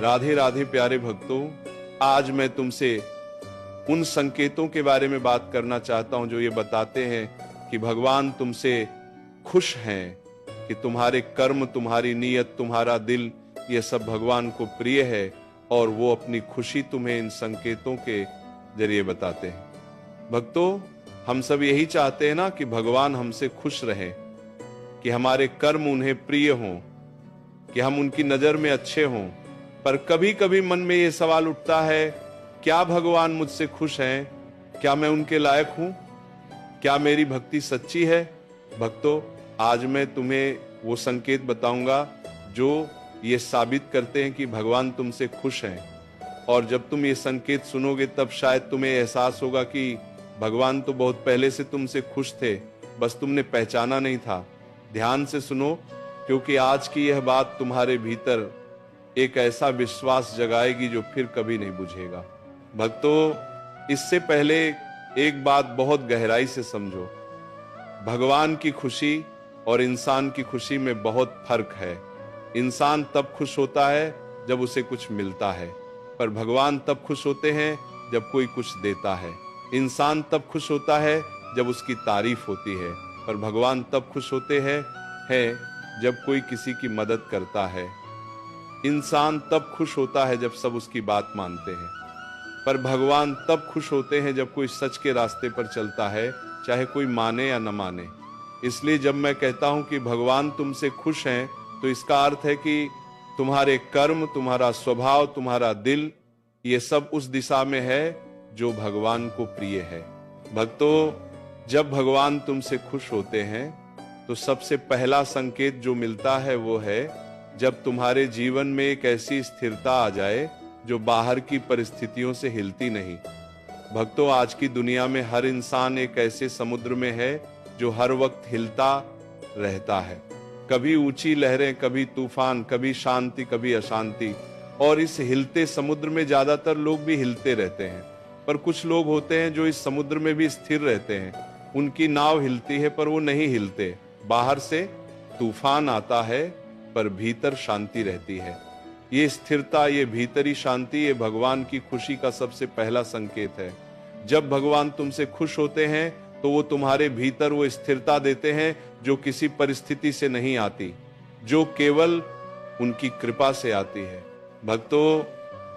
राधे राधे प्यारे भक्तों, आज मैं तुमसे उन संकेतों के बारे में बात करना चाहता हूं जो ये बताते हैं कि भगवान तुमसे खुश हैं, कि तुम्हारे कर्म, तुम्हारी नीयत, तुम्हारा दिल, ये सब भगवान को प्रिय है और वो अपनी खुशी तुम्हें इन संकेतों के जरिए बताते हैं। भक्तों, हम सब यही चाहते हैं ना कि भगवान हमसे खुश रहें, कि हमारे कर्म उन्हें प्रिय हों, कि हम उनकी नजर में अच्छे हों। पर कभी कभी मन में ये सवाल उठता है, क्या भगवान मुझसे खुश हैं? क्या मैं उनके लायक हूं? क्या मेरी भक्ति सच्ची है? भक्तों, आज मैं तुम्हें वो संकेत बताऊंगा जो ये साबित करते हैं कि भगवान तुमसे खुश हैं। और जब तुम ये संकेत सुनोगे तब शायद तुम्हें एहसास होगा कि भगवान तो बहुत पहले से तुमसे खुश थे, बस तुमने पहचाना नहीं था। ध्यान से सुनो, क्योंकि आज की यह बात तुम्हारे भीतर एक ऐसा विश्वास जगाएगी जो फिर कभी नहीं बुझेगा। भक्तों, इससे पहले एक बात बहुत गहराई से समझो। भगवान की खुशी और इंसान की खुशी में बहुत फर्क है। इंसान तब खुश होता है जब उसे कुछ मिलता है, पर भगवान तब खुश होते हैं जब कोई कुछ देता है। इंसान तब खुश होता है जब उसकी तारीफ होती है, पर भगवान तब खुश होते हैं जब कोई किसी की मदद करता है। इंसान तब खुश होता है जब सब उसकी बात मानते हैं, पर भगवान तब खुश होते हैं जब कोई सच के रास्ते पर चलता है, चाहे कोई माने या न माने। इसलिए जब मैं कहता हूं कि भगवान तुमसे खुश हैं, तो इसका अर्थ है कि तुम्हारे कर्म, तुम्हारा स्वभाव, तुम्हारा दिल, ये सब उस दिशा में है जो भगवान को प्रिय है। भक्तों, जब भगवान तुमसे खुश होते हैं तो सबसे पहला संकेत जो मिलता है वो है जब तुम्हारे जीवन में एक ऐसी स्थिरता आ जाए जो बाहर की परिस्थितियों से हिलती नहीं। भक्तों, आज की दुनिया में हर इंसान एक ऐसे समुद्र में है जो हर वक्त हिलता रहता है। कभी ऊंची लहरें, कभी तूफान, कभी शांति, कभी अशांति। और इस हिलते समुद्र में ज्यादातर लोग भी हिलते रहते हैं, पर कुछ लोग होते हैं जो इस समुद्र में भी स्थिर रहते हैं। उनकी नाव हिलती है पर वो नहीं हिलते। बाहर से तूफान आता है पर भीतर शांति रहती है। ये स्थिरता, ये भीतरी शांति, ये भगवान की खुशी का सबसे पहला संकेत है। जब भगवान तुमसे खुश होते हैं तो वो तुम्हारे भीतर वो स्थिरता देते हैं जो किसी परिस्थिति से नहीं आती, जो केवल उनकी कृपा से आती है। भक्तों,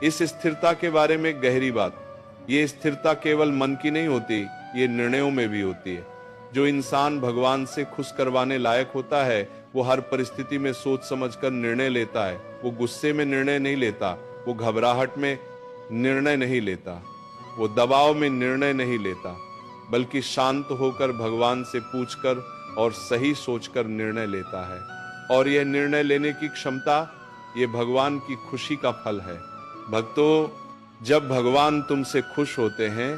इस स्थिरता के बारे में गहरी बात, ये स्थिरता केवल मन की नहीं होती, ये निर्णयों में भी होती है। जो इंसान भगवान से खुश करवाने लायक होता है वो हर परिस्थिति में सोच समझकर निर्णय लेता है। वो गुस्से में निर्णय नहीं लेता, वो घबराहट में निर्णय नहीं लेता, वो दबाव में निर्णय नहीं लेता, बल्कि शांत होकर भगवान से पूछकर और सही सोचकर निर्णय लेता है। और यह निर्णय लेने की क्षमता, ये भगवान की खुशी का फल है। भक्तों, जब भगवान तुमसे खुश होते हैं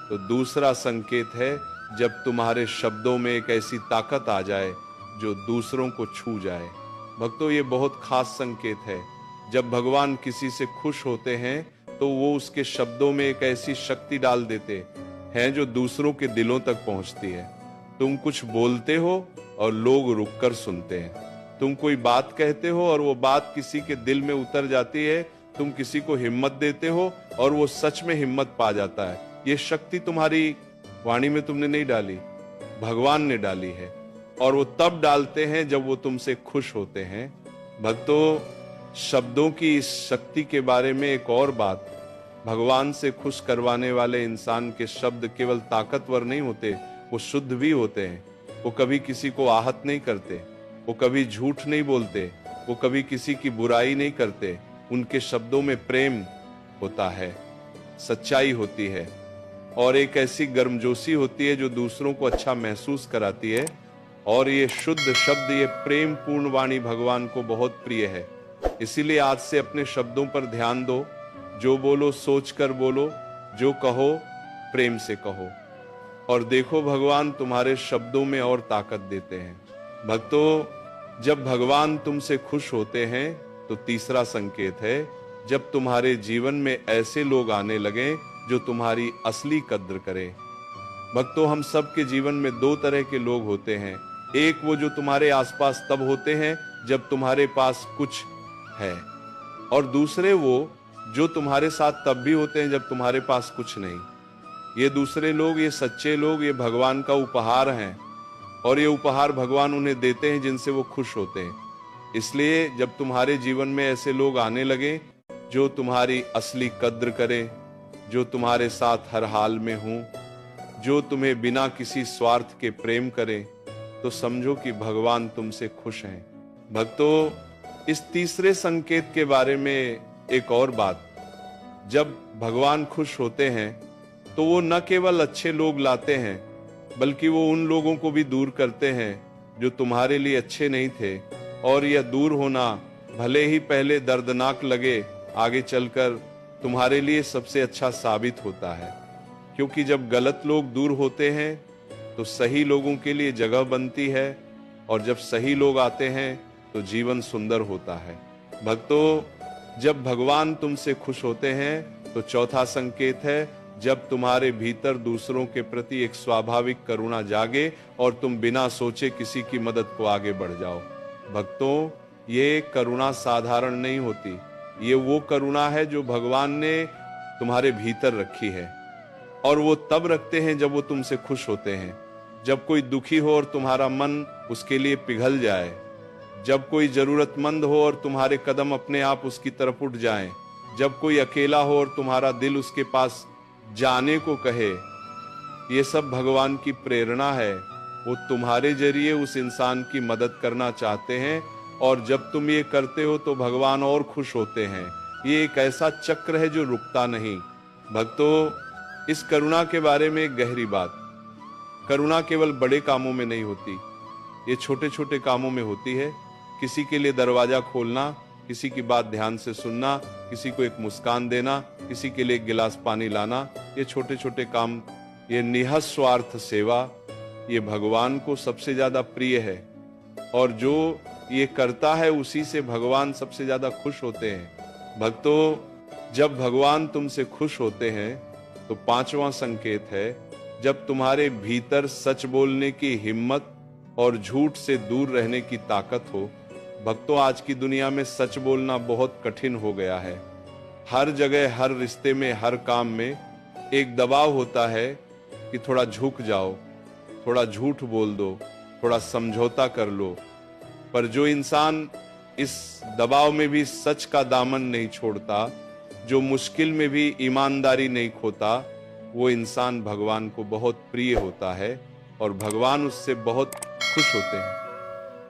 तो दूसरा संकेत है जब तुम्हारे शब्दों में एक ऐसी ताकत आ जाए जो दूसरों को छू जाए। भक्तों, ये बहुत खास संकेत है। जब भगवान किसी से खुश होते हैं तो वो उसके शब्दों में एक ऐसी शक्ति डाल देते हैं जो दूसरों के दिलों तक पहुंचती है। तुम कुछ बोलते हो और लोग रुककर सुनते हैं। तुम कोई बात कहते हो और वो बात किसी के दिल में उतर जाती है। तुम किसी को हिम्मत देते हो और वो सच में हिम्मत पा जाता है। ये शक्ति तुम्हारी वाणी में तुमने नहीं डाली, भगवान ने डाली है, और वो तब डालते हैं जब वो तुमसे खुश होते हैं। भक्तों, शब्दों की इस शक्ति के बारे में एक और बात, भगवान से खुश करवाने वाले इंसान के शब्द केवल ताकतवर नहीं होते, वो शुद्ध भी होते हैं। वो कभी किसी को आहत नहीं करते, वो कभी झूठ नहीं बोलते, वो कभी किसी की बुराई नहीं करते। उनके शब्दों में प्रेम होता है, सच्चाई होती है और एक ऐसी गर्मजोशी होती है जो दूसरों को अच्छा महसूस कराती है। और ये शुद्ध शब्द, ये प्रेम पूर्ण वाणी भगवान को बहुत प्रिय है। इसीलिए आज से अपने शब्दों पर ध्यान दो। जो बोलो सोच कर बोलो, जो कहो प्रेम से कहो, और देखो भगवान तुम्हारे शब्दों में और ताकत देते हैं। भक्तों, जब भगवान तुमसे खुश होते हैं तो तीसरा संकेत है जब तुम्हारे जीवन में ऐसे लोग आने लगे जो तुम्हारी असली कद्र करें। भक्तों, हम सब के जीवन में दो तरह के लोग होते हैं। एक वो जो तुम्हारे आसपास तब होते हैं जब तुम्हारे पास कुछ है, और दूसरे वो जो तुम्हारे साथ तब भी होते हैं जब तुम्हारे पास कुछ नहीं। ये दूसरे लोग, ये सच्चे लोग, ये भगवान का उपहार हैं और ये उपहार भगवान उन्हें देते हैं जिनसे वो खुश होते हैं। इसलिए जब तुम्हारे जीवन में ऐसे लोग आने लगे जो तुम्हारी असली कद्र करें, जो तुम्हारे साथ हर हाल में हों, जो तुम्हें बिना किसी स्वार्थ के प्रेम करें, तो समझो कि भगवान तुमसे खुश हैं। भक्तों, इस तीसरे संकेत के बारे में एक और बात, जब भगवान खुश होते हैं तो वो न केवल अच्छे लोग लाते हैं बल्कि वो उन लोगों को भी दूर करते हैं जो तुम्हारे लिए अच्छे नहीं थे। और यह दूर होना भले ही पहले दर्दनाक लगे, आगे चलकर तुम्हारे लिए सबसे अच्छा साबित होता है, क्योंकि जब गलत लोग दूर होते हैं तो सही लोगों के लिए जगह बनती है और जब सही लोग आते हैं तो जीवन सुंदर होता है। भक्तों, जब भगवान तुमसे खुश होते हैं तो चौथा संकेत है जब तुम्हारे भीतर दूसरों के प्रति एक स्वाभाविक करुणा जागे और तुम बिना सोचे किसी की मदद को आगे बढ़ जाओ। भक्तों, ये करुणा साधारण नहीं होती, ये वो करुणा है जो भगवान ने तुम्हारे भीतर रखी है और वो तब रखते हैं जब वो तुमसे खुश होते हैं। जब कोई दुखी हो और तुम्हारा मन उसके लिए पिघल जाए, जब कोई जरूरतमंद हो और तुम्हारे कदम अपने आप उसकी तरफ उठ जाएं, जब कोई अकेला हो और तुम्हारा दिल उसके पास जाने को कहे, ये सब भगवान की प्रेरणा है। वो तुम्हारे जरिए उस इंसान की मदद करना चाहते हैं और जब तुम ये करते हो तो भगवान और खुश होते हैं। ये एक ऐसा चक्र है जो रुकता नहीं। भक्तों, इस करुणा के बारे में एक गहरी बात, करुणा केवल बड़े कामों में नहीं होती, ये छोटे छोटे कामों में होती है। किसी के लिए दरवाजा खोलना, किसी की बात ध्यान से सुनना, किसी को एक मुस्कान देना, किसी के लिए एक गिलास पानी लाना, ये छोटे छोटे काम, ये निःस्वार्थ सेवा, ये भगवान को सबसे ज्यादा प्रिय है और जो ये करता है उसी से भगवान सबसे ज्यादा खुश होते हैं। भक्तों, जब भगवान तुमसे खुश होते हैं तो पांचवा संकेत है जब तुम्हारे भीतर सच बोलने की हिम्मत और झूठ से दूर रहने की ताकत हो। भक्तों, आज की दुनिया में सच बोलना बहुत कठिन हो गया है। हर जगह, हर रिश्ते में, हर काम में एक दबाव होता है कि थोड़ा झुक जाओ, थोड़ा झूठ बोल दो, थोड़ा समझौता कर लो। पर जो इंसान इस दबाव में भी सच का दामन नहीं छोड़ता, जो मुश्किल में भी ईमानदारी नहीं खोता, वो इंसान भगवान को बहुत प्रिय होता है और भगवान उससे बहुत खुश होते हैं।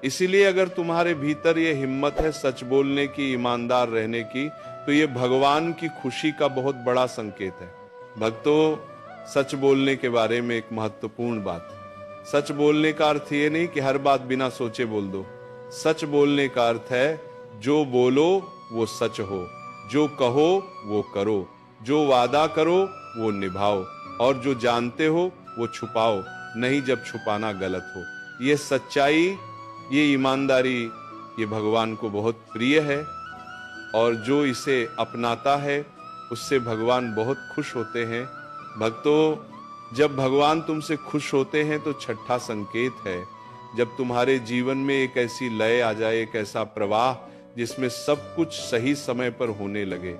इसीलिए अगर तुम्हारे भीतर ये हिम्मत है सच बोलने की, ईमानदार रहने की, तो ये भगवान की खुशी का बहुत बड़ा संकेत है। भक्तों, सच बोलने के बारे में एक महत्वपूर्ण बात, सच बोलने का अर्थ ये नहीं कि हर बात बिना सोचे बोल दो। सच बोलने का अर्थ है जो बोलो वो सच हो, जो कहो वो करो, जो वादा करो वो निभाओ और जो जानते हो वो छुपाओ नहीं जब छुपाना गलत हो। ये सच्चाई, ये ईमानदारी, ये भगवान को बहुत प्रिय है और जो इसे अपनाता है उससे भगवान बहुत खुश होते हैं। भक्तों, जब भगवान तुमसे खुश होते हैं तो छठा संकेत है जब तुम्हारे जीवन में एक ऐसी लय आ जाए, एक ऐसा प्रवाह जिसमें सब कुछ सही समय पर होने लगे।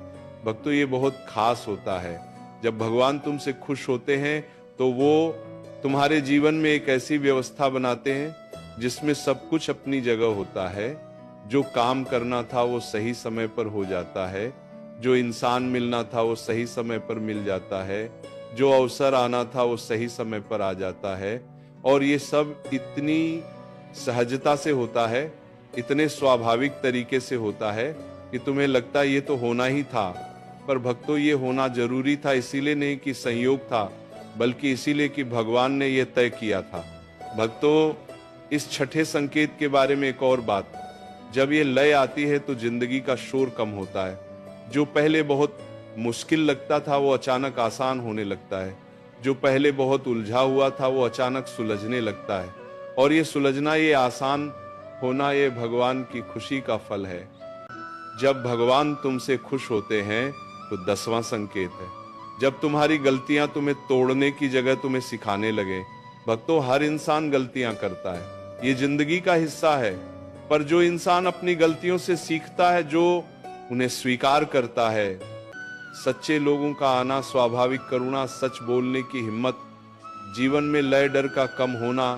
भक्तों, ये बहुत खास होता है। जब भगवान तुमसे खुश होते हैं तो वो तुम्हारे जीवन में एक ऐसी व्यवस्था बनाते हैं जिसमें सब कुछ अपनी जगह होता है। जो काम करना था वो सही समय पर हो जाता है, जो इंसान मिलना था वो सही समय पर मिल जाता है, जो अवसर आना था वो सही समय पर आ जाता है और ये सब इतनी सहजता से होता है, इतने स्वाभाविक तरीके से होता है कि तुम्हें लगता है ये तो होना ही था। पर भक्तों, ये होना जरूरी था इसीलिए नहीं कि संयोग था, बल्कि इसीलिए कि भगवान ने ये तय किया था। भक्तों, इस छठे संकेत के बारे में एक और बात, जब ये लय आती है तो जिंदगी का शोर कम होता है। जो पहले बहुत मुश्किल लगता था वो अचानक आसान होने लगता है, जो पहले बहुत उलझा हुआ था वो अचानक सुलझने लगता है और ये सुलझना, ये आसान होना, ये भगवान की खुशी का फल है। जब भगवान तुमसे खुश होते हैं तो 10वां संकेत है जब तुम्हारी गलतियां तुम्हें तोड़ने की जगह तुम्हें सिखाने लगे। भक्तों, हर इंसान गलतियां करता है, ये जिंदगी का हिस्सा है, पर जो इंसान अपनी गलतियों से सीखता है, जो उन्हें स्वीकार करता है। सच्चे लोगों का आना, स्वाभाविक करुणा, सच बोलने की हिम्मत, जीवन में लय डर का कम होना,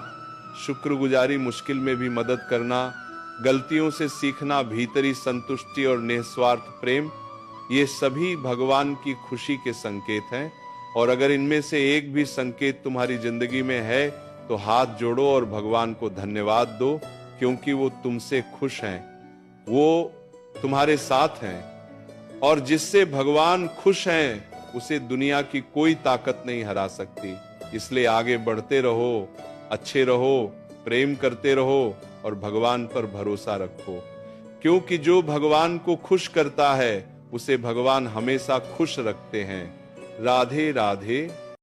शुक्रगुजारी, मुश्किल में भी मदद करना, गलतियों से सीखना, भीतरी संतुष्टि और निस्वार्थ प्रेम, ये सभी भगवान की खुशी के संकेत हैं। और अगर इनमें से एक भी संकेत तुम्हारी जिंदगी में है तो हाथ जोड़ो और भगवान को धन्यवाद दो, क्योंकि वो तुमसे खुश हैं, वो तुम्हारे साथ हैं। और जिससे भगवान खुश हैं उसे दुनिया की कोई ताकत नहीं हरा सकती। इसलिए आगे बढ़ते रहो, अच्छे रहो, प्रेम करते रहो और भगवान पर भरोसा रखो, क्योंकि जो भगवान को खुश करता है उसे भगवान हमेशा खुश रखते हैं। राधे राधे।